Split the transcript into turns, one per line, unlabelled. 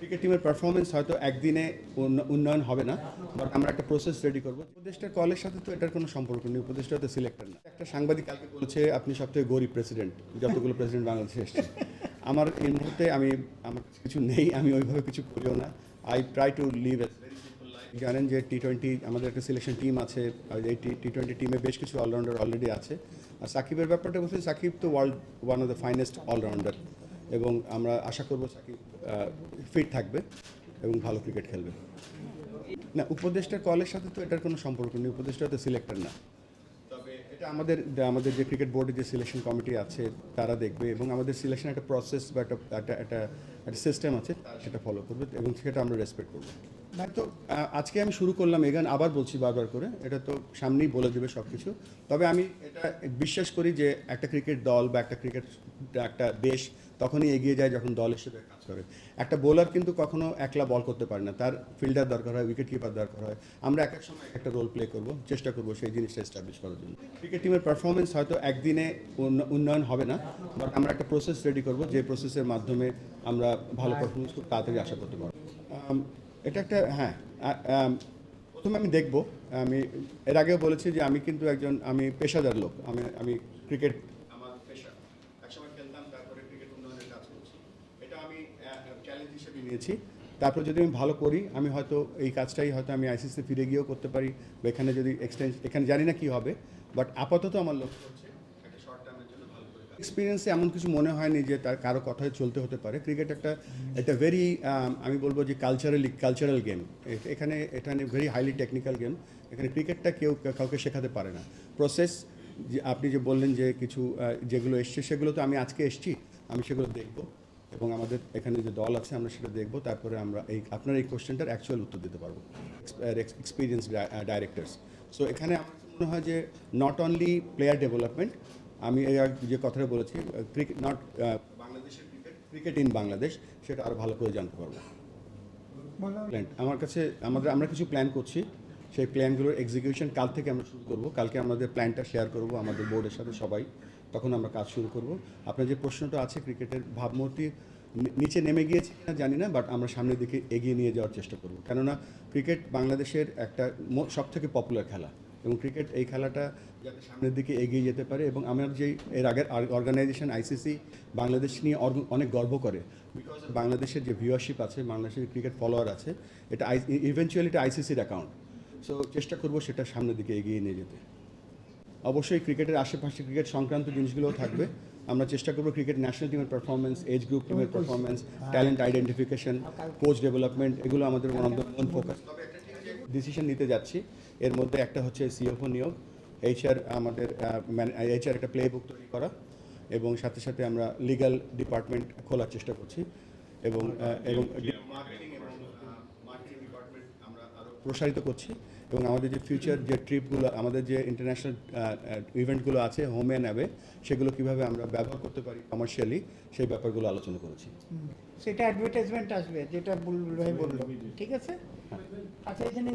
Cricket টিমের performance হয়তো একদিনে উন্নয়ন হবে না, বাট আমরা একটা প্রসেস রেডি করবো। উপদেষ্টার কলের সাথে তো এটার কোনো সম্পর্ক নেই, উপদেষ্টা তো সিলেক্টর না। একটা সাংবাদিক কালকে বলেছে আপনি সবথেকে গরিব প্রেসিডেন্ট, যতগুলো প্রেসিডেন্ট বাংলাদেশে এসছে। আমার এই মুহূর্তে আমার কাছে কিছু নেই, আমি ওইভাবে কিছু করিও না। I try to live a very simple life. জানেন যে টি-20 আমাদের একটা সিলেকশন টিম আছে, আর এই টি-20 টিমে বেশ কিছু অলরাউন্ডার অলরেডি আছে। আর সাকিবের ব্যাপারটা বলছি, সাকিব তো world one of the finest allrounder, এবং আমরা আশা করবো সাকিব ফিট থাকবে এবং ভালো ক্রিকেট খেলবে। না, উপদেষ্টার কলের সাথে তো এটার কোনো সম্পর্ক নেই, উপদেষ্টা তো সিলেক্টর না। তবে এটা আমাদের যে ক্রিকেট বোর্ডের যে সিলেকশন কমিটি আছে তারা দেখবে, এবং আমাদের সিলেকশন একটা প্রসেস বা একটা সিস্টেম আছে, সেটা ফলো করবে এবং সেটা আমরা রেসপেক্ট করবো। না তো আজকে আমি শুরু করলাম এগান, আবার বলছি বারবার করে, এটা তো সামনেই বলে দেবে সব কিছু। তবে আমি এটা বিশ্বাস করি যে একটা ক্রিকেট দল বা একটা দেশ তখনই এগিয়ে যায় যখন দল হিসেবে কাজ করে। একটা বোলার কিন্তু কখনো একলা বল করতে পারে না, তার ফিল্ডার দরকার হয়, উইকেট কিপার দরকার হয়। আমরা এক এক সময় একটা রোল প্লে করব, চেষ্টা করব সেই জিনিসটা এস্টাবলিশ করার জন্য। ক্রিকেট টিমের পারফরমেন্স হয়তো একদিনে উন্নয়ন হবে না, বাট আমরা একটা প্রসেস রেডি করব, যে প্রসেসের মাধ্যমে আমরা ভালো পারফরমেন্স খুব তাড়াতাড়ি আশা করতে পারবো। এটা একটা প্রথমে আমি দেখব। আমি এর আগেও বলেছি যে আমি পেশাদার লোক, আমি ক্রিকেট আমার পেশা। একসময় খেলতাম, তারপরে ক্রিকেট উন্নয়নের কাজ করছি। এটা আমি চ্যালেঞ্জ হিসেবে নিয়েছি। তারপর যদি আমি ভালো করি, আমি হয়তো এই কাজটাই হয়তো আমি আইসিসি ফিরে গিয়েও করতে পারি, বা এখানে যদি এখানে জানি না কি হবে, বাট আপাতত আমার লক্ষ্য হচ্ছে একটা শর্ট টার্মের জন্য ভালো করে এক্সপিরিয়েন্সে এমন কিছু মনে হয়নি যে তার কারো কথায় চলতে হতে পারে। ক্রিকেট একটা ভেরি আমি বলবো যে কালচারাল গেম। এটা ভেরি হাইলি টেকনিক্যাল গেম। এখানে ক্রিকেটটা কেউ কাউকে শেখাতে পারে না। প্রসেস, যে আপনি যে বললেন যে কিছু যেগুলো এসছে, সেগুলো তো আমি আজকে এসছি, আমি সেগুলো দেখব, এবং আমাদের এখানে যে দল আছে আমরা সেটা দেখব। তারপরে আমরা আপনার এই কোশ্চেনটার অ্যাকচুয়াল উত্তর দিতে পারবো। Experience directors. সো এখানে আমার মনে হয় যে নট অনলি প্লেয়ার ডেভেলপমেন্ট, আমি যে কথাটা বলেছি, বাংলাদেশের ক্রিকেট ইন বাংলাদেশ, সেটা আরও ভালো করে জানতে পারবো। আমার কাছে আমরা কিছু প্ল্যান করছি, সেই প্ল্যানগুলোর এক্সিকিউশন কাল থেকে আমরা শুরু করব। কালকে আমাদের প্ল্যানটা শেয়ার করব আমাদের বোর্ডের সাথে সবাই, তখন আমরা কাজ শুরু করব। আপনার যে প্রশ্নটা আছে, ক্রিকেটের ভাবমূর্তি নিচে নেমে গিয়েছে কিনা জানি না, বাট আমরা সামনের দিকে এগিয়ে নিয়ে যাওয়ার চেষ্টা করব। কেননা ক্রিকেট বাংলাদেশের একটা সবথেকে পপুলার খেলা, এবং ক্রিকেট এই খেলাটা যাতে সামনের দিকে এগিয়ে যেতে পারে। এবং আমার এর আগের অর্গানাইজেশন আইসিসি বাংলাদেশ নিয়ে অনেক গর্ব করে, বিকজ বাংলাদেশের যে ভিউয়ারশিপ আছে, বাংলাদেশের ক্রিকেট ফলোয়ার আছে, এটা ইভেনচুয়ালি এটা আইসিসির অ্যাকাউন্ট। সো চেষ্টা করব সেটা সামনের দিকে এগিয়ে নিয়ে যেতে। অবশ্যই ক্রিকেটের আশেপাশে ক্রিকেট সংক্রান্ত জিনিসগুলোও থাকবে। আমরা চেষ্টা করব ক্রিকেট ন্যাশনাল টিমের পারফরমেন্স, এজ গ্রুপ টিমের performance, talent identification, coach development, এগুলো আমাদের one of the main focus. তবে একটা ডিসিশন নিতে যাচ্ছি, এর মধ্যে একটা হচ্ছে সিএফও নিয়োগ, এইচআর একটা প্লে বুক তৈরি করা, এবং সাথে সাথে আমরা লিগ্যাল ডিপার্টমেন্ট খোলার চেষ্টা করছি, এবং মার্কেটিং ডিপার্টমেন্ট আমরা আরও প্রসারিত করছি। এবং আমাদের যে ফিউচার যে ট্রিপগুলো, আমাদের যে ইন্টারন্যাশনাল ইভেন্টগুলো আছে হোম অ্যান্ড অ্যাওয়ে, সেগুলো কীভাবে আমরা ব্যবহার করতে পারি কমার্শিয়ালি, সেই ব্যাপারগুলো আলোচনা করেছি।
সেটা অ্যাডভার্টাইজমেন্ট আসবে, যেটা বুলবুল ভাই বললো, ঠিক আছে? আচ্ছা, এখানে